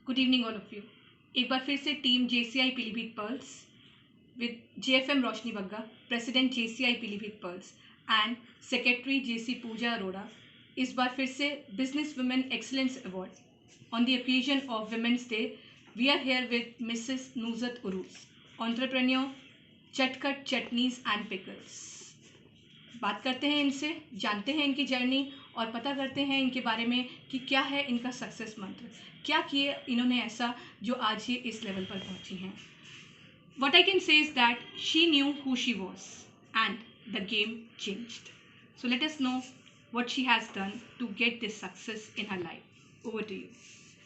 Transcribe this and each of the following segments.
Good evening all of you. एक बार फिर से team JCI Pilibhit pearls with JFM Roshni Bagga, president JCI Pilibhit pearls and secretary JC Pooja Arora, इस बार फिर से business women excellence award on the occasion of women's day. We are here with Mrs Nuzhat Uroos, entrepreneur, Chatkhat chutneys and pickles. बात करते हैं इनसे, जानते हैं इनकी जर्नी और पता करते हैं इनके बारे में कि क्या है इनका सक्सेस मंत्र, क्या किए इन्होंने ऐसा जो आज ये इस लेवल पर पहुंची हैं। What I can say is that she knew who she was and the game changed. So let us know what she has done to get this success in her life. Over to you.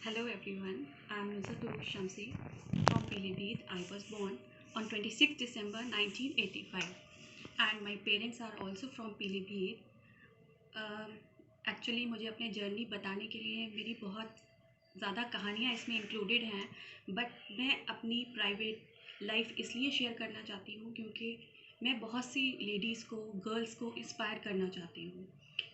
Hello everyone, I am Nuzhatul Shamsi from Pilibhit. I was born on 26 December 1985 and my parents are also from Pilibhit. Actually मुझे अपने journey बताने के लिए मेरी बहुत ज़्यादा कहानियाँ इसमें इंक्लूडेड हैं, बट मैं अपनी प्राइवेट लाइफ इसलिए शेयर करना चाहती हूँ क्योंकि मैं बहुत सी लेडीज़ को, गर्ल्स को इंस्पायर करना चाहती हूँ,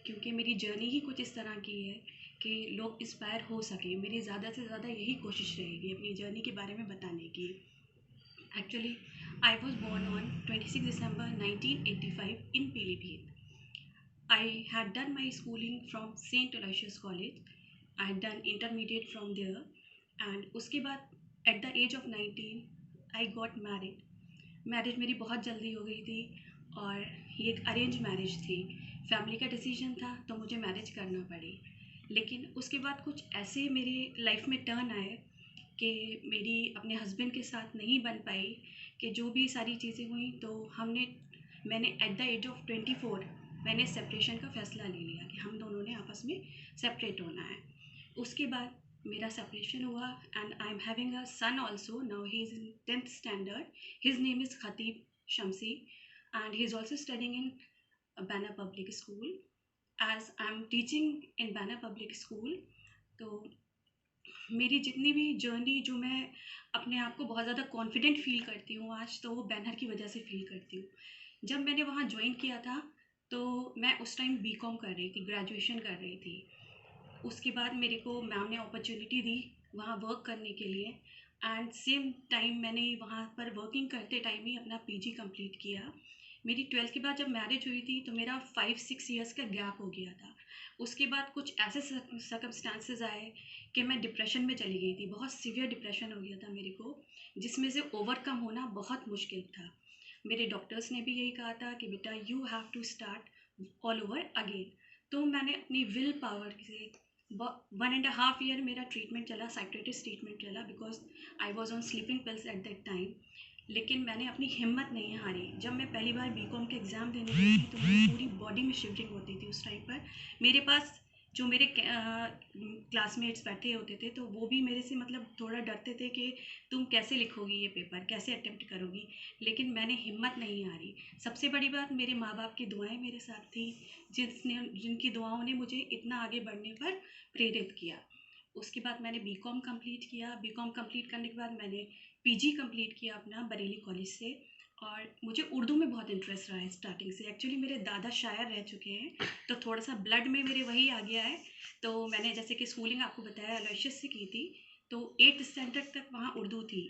क्योंकि मेरी जर्नी ही कुछ इस तरह की है कि लोग इंस्पायर हो सकें। मेरी ज़्यादा से ज़्यादा यही कोशिश रहेगी अपनी जर्नी के बारे में बताने की। Actually I was born on 26 December 1985 in Pilibhit. I had done my schooling from St. Aloysius College. I had done intermediate from there, and उसके बाद at the age of 19 I got married. Marriage मेरी बहुत जल्दी हो गई थी और ये एक अरेंज मैरिज थी। फैमिली का डिसीजन था तो मुझे मैरिज करना पड़ी, लेकिन उसके बाद कुछ ऐसे मेरी लाइफ में टर्न आए कि मेरी अपने हस्बैंड के साथ नहीं बन पाई, कि जो भी सारी चीज़ें हुई तो मैंने एट द एज ऑफ 24 मैंने सेपरेशन का फ़ैसला ले लिया कि हम दोनों ने आपस में सेपरेट होना है। उसके बाद मेरा सेपरेशन हुआ and I am having a son also. Now he is in 10th standard. His name is Khatib Shamsi and he is also studying in banner public school as I am teaching in banner public school. तो मेरी जितनी भी journey, जो मैं अपने आप को बहुत ज़्यादा कॉन्फिडेंट फील करती हूँ आज, तो वो बैनर की वजह से फील करती हूँ। जब मैंने वहाँ ज्वाइन किया था तो मैं उस टाइम बीकॉम कर रही थी, ग्रेजुएशन कर रही थी। उसके बाद मेरे को मैम ने अपॉर्चुनिटी दी वहाँ वर्क करने के लिए, एंड सेम टाइम मैंने वहाँ पर वर्किंग करते टाइम ही अपना पीजी कंप्लीट किया। मेरी 12th के बाद जब मैरिज हुई थी तो मेरा 5-6 ईयर्स का गैप हो गया था। उसके बाद कुछ ऐसे सर्कमस्टांसेस आए कि मैं डिप्रेशन में चली गई थी। बहुत सीवियर डिप्रेशन हो गया था मेरे को, जिसमें से ओवरकम होना बहुत मुश्किल था। मेरे डॉक्टर्स ने भी यही कहा था कि बेटा you have to start all over again. तो मैंने अपनी विल पावर से 1.5 ईयर मेरा ट्रीटमेंट चला, साइक्रेटिस्ट ट्रीटमेंट चला, because I was on sleeping pills at that time. लेकिन मैंने अपनी हिम्मत नहीं हारी। जब मैं पहली बार बीकॉम के एग्ज़ाम देने गई थी तो मेरी पूरी बॉडी में शिवरिंग होती थी उस टाइम पर। मेरे पास जो मेरे क्लासमेट्स बैठे होते थे तो वो भी मेरे से मतलब थोड़ा डरते थे कि तुम कैसे लिखोगी ये पेपर, कैसे अटेम्प्ट करोगी। लेकिन मैंने हिम्मत नहीं हारी। सबसे बड़ी बात, मेरे माँ बाप की दुआएं मेरे साथ थी, जिनकी दुआओं ने मुझे इतना आगे बढ़ने पर प्रेरित किया। उसके बाद मैंने बीकॉम कंप्लीट किया। बीकॉम कंप्लीट करने के बाद मैंने पीजी कंप्लीट किया अपना बरेली कॉलेज से। और मुझे उर्दू में बहुत इंटरेस्ट रहा है स्टार्टिंग से। एक्चुअली मेरे दादा शायर रह चुके हैं तो थोड़ा सा ब्लड में मेरे वही आ गया है। तो मैंने जैसे कि स्कूलिंग आपको बताया अलोयसियस से की थी, तो 8th स्टैंडर्ड तक वहाँ उर्दू थी।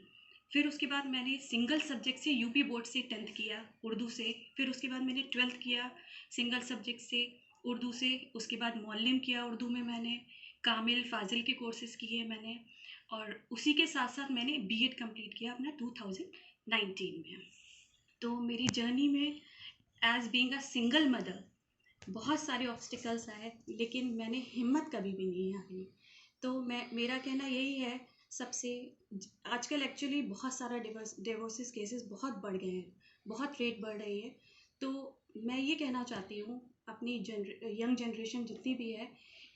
फिर उसके बाद मैंने सिंगल सब्जेक्ट से यूपी बोर्ड से 10th किया उर्दू से। फिर उसके बाद मैंने 12th किया सिंगल सब्जेक्ट से उर्दू से। उसके बाद मौल्लिम किया उर्दू में मैंने, कामिल फाजिल के कोर्सेज़ किए मैंने, और उसी के साथ साथ मैंने बीएड कंप्लीट किया अपना 2019 में। तो मेरी जर्नी में as being a single mother बहुत सारे ऑब्स्टिकल्स आए, लेकिन मैंने हिम्मत कभी भी नहीं हारी। तो मेरा कहना यही है सबसे, आजकल एक्चुअली बहुत सारा डिवोर्सेस केसेस बहुत बढ़ गए हैं, बहुत रेट बढ़ रही है। तो मैं ये कहना चाहती हूँ अपनी यंग जनरेशन जितनी भी है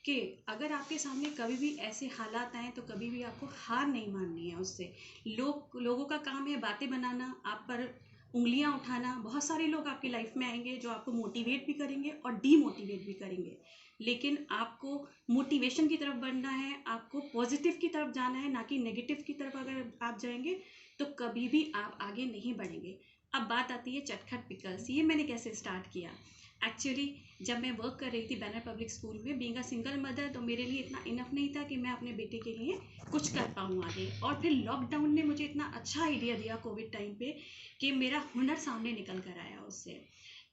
कि अगर आपके सामने कभी भी ऐसे हालात आए तो कभी भी आपको हार नहीं माननी है उससे। लोगों का काम है बातें बनाना, आप पर उंगलियां उठाना। बहुत सारे लोग आपकी लाइफ में आएंगे जो आपको मोटिवेट भी करेंगे और डीमोटिवेट भी करेंगे, लेकिन आपको मोटिवेशन की तरफ बढ़ना है, आपको पॉजिटिव की तरफ जाना है, ना कि नेगेटिव की तरफ। अगर आप जाएंगे तो कभी भी आप आगे नहीं बढ़ेंगे। अब बात आती है चटखट पिकल्स, ये मैंने कैसे स्टार्ट किया। एक्चुअली जब मैं वर्क कर रही थी बैनर पब्लिक स्कूल में, बीइंग अ सिंगल मदर, तो मेरे लिए इतना इनफ नहीं था कि मैं अपने बेटे के लिए कुछ कर पाऊँ आगे। और फिर लॉकडाउन ने मुझे इतना अच्छा आइडिया दिया कोविड टाइम पे कि मेरा हुनर सामने निकल कर आया उससे।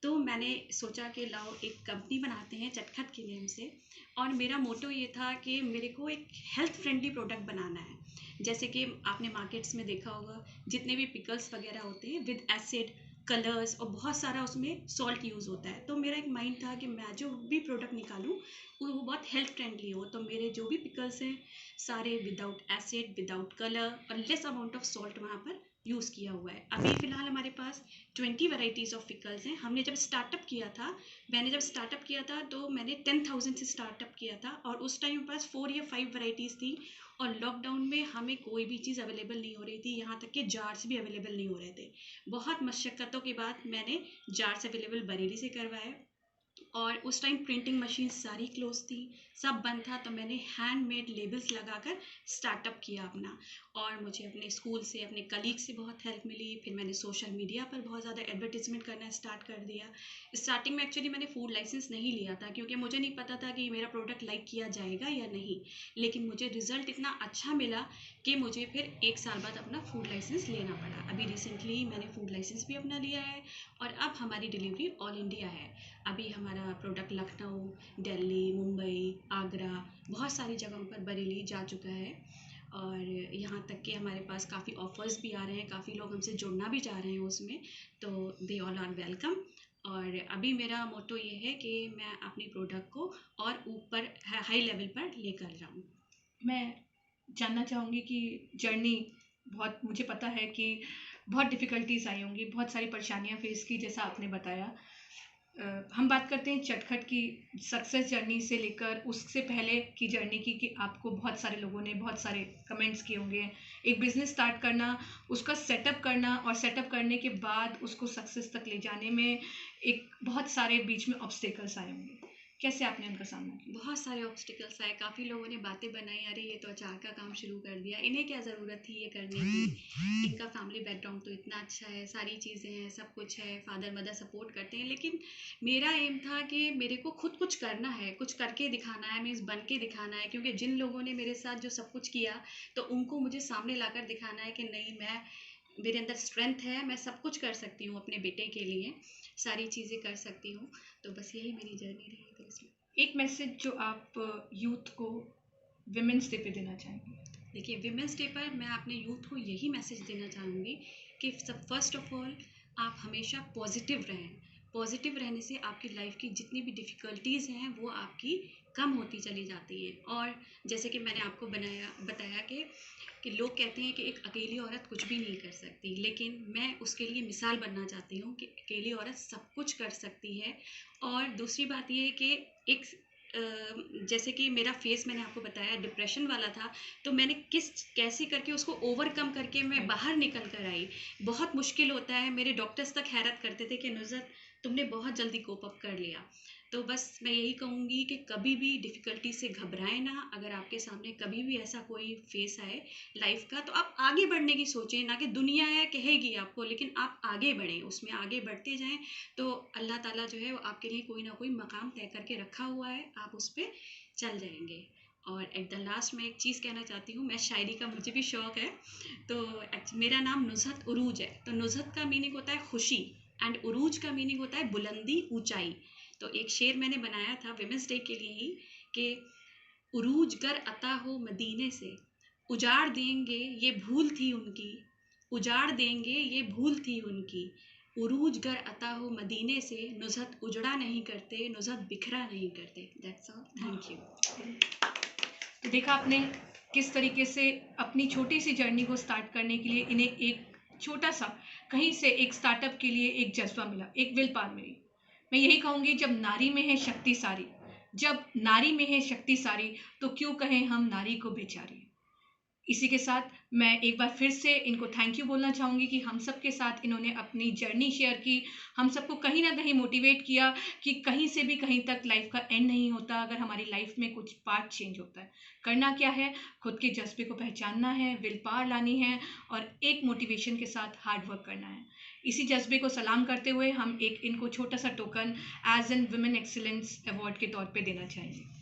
तो मैंने सोचा कि लाओ एक कंपनी बनाते हैं चटखट के नेम से। और मेरा मोटो ये था कि मेरे को एक हेल्थ फ्रेंडली प्रोडक्ट बनाना है। जैसे कि आपने मार्केट्स में देखा होगा, जितने भी पिकल्स वगैरह होते हैं विद एसिड, कलर्स और बहुत सारा उसमें सॉल्ट यूज़ होता है। तो मेरा एक माइंड था कि मैं जो भी प्रोडक्ट निकालूं वो बहुत हेल्थ फ्रेंडली हो। तो मेरे जो भी पिकल्स हैं सारे विदाउट एसिड, विदाउट कलर और लेस अमाउंट ऑफ सॉल्ट वहाँ पर यूज़ किया हुआ है। अभी फ़िलहाल हमारे पास 20 वैरायटीज़ ऑफ पिकल्स हैं। हमने जब स्टार्टअप किया था, तो मैंने 10,000 से स्टार्टअप किया था और उस टाइम मेरे पास 4 या 5 वैरायटीज़ थी। और लॉकडाउन में हमें कोई भी चीज़ अवेलेबल नहीं हो रही थी, यहाँ तक कि जार्स भी अवेलेबल नहीं हो रहे थे। बहुत मशक्क़तों के बाद मैंने जार्स अवेलेबल बरेली से करवाए। और उस टाइम प्रिंटिंग मशीन सारी क्लोज थी, सब बंद था। तो मैंने हैंडमेड लेबल्स लगाकर स्टार्टअप किया अपना। और मुझे अपने स्कूल से, अपने कलीग से बहुत हेल्प मिली। फिर मैंने सोशल मीडिया पर बहुत ज़्यादा एडवर्टीजमेंट करना स्टार्ट कर दिया। स्टार्टिंग में एक्चुअली मैंने फूड लाइसेंस नहीं लिया था क्योंकि मुझे नहीं पता था कि मेरा प्रोडक्ट लाइक किया जाएगा या नहीं। लेकिन मुझे रिज़ल्ट इतना अच्छा मिला कि मुझे फिर 1 साल बाद अपना फूड लाइसेंस लेना पड़ा। अभी रिसेंटली मैंने फूड लाइसेंस भी अपना लिया है और अब हमारी डिलीवरी ऑल इंडिया है। अभी हमारा प्रोडक्ट लखनऊ, दिल्ली, मुंबई, आगरा, बहुत सारी जगहों पर, बरेली जा चुका है। और यहाँ तक कि हमारे पास काफ़ी ऑफ़र्स भी आ रहे हैं, काफ़ी लोग हमसे जुड़ना भी चाह रहे हैं उसमें। तो दे ऑल आर वेलकम। और अभी मेरा मोटो ये है कि मैं अपनी प्रोडक्ट को और ऊपर हाई लेवल पर लेकर जाऊँ। मैं जानना चाहूँगी कि जर्नी, बहुत मुझे पता है कि बहुत डिफ़िकल्टीज़ आई होंगी, बहुत सारी परेशानियाँ फ़ेस की जैसा आपने बताया। हम बात करते हैं चटखट की सक्सेस जर्नी से लेकर उससे पहले की जर्नी की, कि आपको बहुत सारे लोगों ने बहुत सारे कमेंट्स किए होंगे। एक बिज़नेस स्टार्ट करना, उसका सेटअप करना और सेटअप करने के बाद उसको सक्सेस तक ले जाने में एक बहुत सारे बीच में ऑब्स्टेकल्स आए होंगे। कैसे आपने उनका सामना किया? बहुत सारे ऑब्स्टिकल्स आए, काफ़ी लोगों ने बातें बनाई, अरे ये तो अचार का काम शुरू कर दिया, इन्हें क्या ज़रूरत थी ये करने की, इनका फैमिली बैकग्राउंड तो इतना अच्छा है, सारी चीज़ें हैं, सब कुछ है, फादर मदर सपोर्ट करते हैं। लेकिन मेरा एम था कि मेरे को खुद कुछ करना है, कुछ करके दिखाना है, मीन्स बन के दिखाना है। क्योंकि जिन लोगों ने मेरे साथ जो सब कुछ किया, तो उनको मुझे सामने लाकर दिखाना है कि नहीं, मेरे अंदर स्ट्रेंथ है, मैं सब कुछ कर सकती हूँ, अपने बेटे के लिए सारी चीज़ें कर सकती हूँ। तो बस यही मेरी जर्नी रही थी इसमें। एक मैसेज जो आप यूथ को विमेंस डे पे देना चाहेंगे? देखिए, विमेंस डे पर मैं अपने यूथ को यही मैसेज देना चाहूँगी कि सब फर्स्ट ऑफ ऑल आप हमेशा पॉजिटिव रहें। पॉजिटिव रहने से आपकी लाइफ की जितनी भी डिफ़िकल्टीज़ हैं वो आपकी कम होती चली जाती हैं। और जैसे कि मैंने आपको बताया कि लोग कहते हैं कि एक अकेली औरत कुछ भी नहीं कर सकती, लेकिन मैं उसके लिए मिसाल बनना चाहती हूँ कि अकेली औरत सब कुछ कर सकती है। और दूसरी बात ये है कि एक जैसे कि मेरा फेस मैंने आपको बताया डिप्रेशन वाला था, तो मैंने कैसे करके उसको ओवरकम करके मैं बाहर निकल कर आई। बहुत मुश्किल होता है, मेरे डॉक्टर्स तक हैरत करते थे कि नुज़रत तुमने बहुत जल्दी कोप अप कर लिया। तो बस मैं यही कहूँगी कि कभी भी डिफ़िकल्टी से घबराएं ना। अगर आपके सामने कभी भी ऐसा कोई फेस आए लाइफ का, तो आप आगे बढ़ने की सोचें, ना कि दुनिया है कहेगी आपको, लेकिन आप आगे बढ़ें, उसमें आगे बढ़ते जाएं। तो अल्लाह ताला जो है वो आपके लिए कोई ना कोई मकाम तय करके रखा हुआ है, आप उस पर चल जाएंगे। और एट द लास्ट मैं एक चीज़ कहना चाहती हूँ, मैं शायरी का मुझे भी शौक़ है। तो मेरा नाम नुज़हत उरूज है। तो नुज़हत का मीनिंग होता है खुशी एंड उरूज का मीनिंग होता है बुलंदी, ऊंचाई। तो एक शेर मैंने बनाया था विमेंस डे के लिए ही कि उरूज गर अता हो मदीने से, उजाड़ देंगे ये भूल थी उनकी, उजाड़ देंगे ये भूल थी उनकी, उरूज गर अता हो मदीने से, नुज़हत उजड़ा नहीं करते, नुज़हत बिखरा नहीं करते। That's all, thank you. तो देखा आपने किस तरीके से अपनी छोटी सी जर्नी को स्टार्ट करने के लिए इन्हें एक छोटा सा कहीं से एक स्टार्टअप के लिए एक जज्बा मिला, एक विल पावर मिली। मैं यही कहूँगी, जब नारी में है शक्ति सारी, जब नारी में है शक्ति सारी, तो क्यों कहें हम नारी को बेचारी। इसी के साथ मैं एक बार फिर से इनको थैंक यू बोलना चाहूँगी कि हम सब के साथ इन्होंने अपनी जर्नी शेयर की, हम सबको कहीं ना कहीं मोटिवेट किया कि कहीं से भी कहीं तक लाइफ का एंड नहीं होता। अगर हमारी लाइफ में कुछ पार्ट चेंज होता है, करना क्या है, खुद के जज्बे को पहचानना है, विल पावर लानी है और एक मोटिवेशन के साथ हार्ड वर्क करना है। इसी जज्बे को सलाम करते हुए हम एक इनको छोटा सा token as an women excellence award के तौर पे देना चाहेंगे।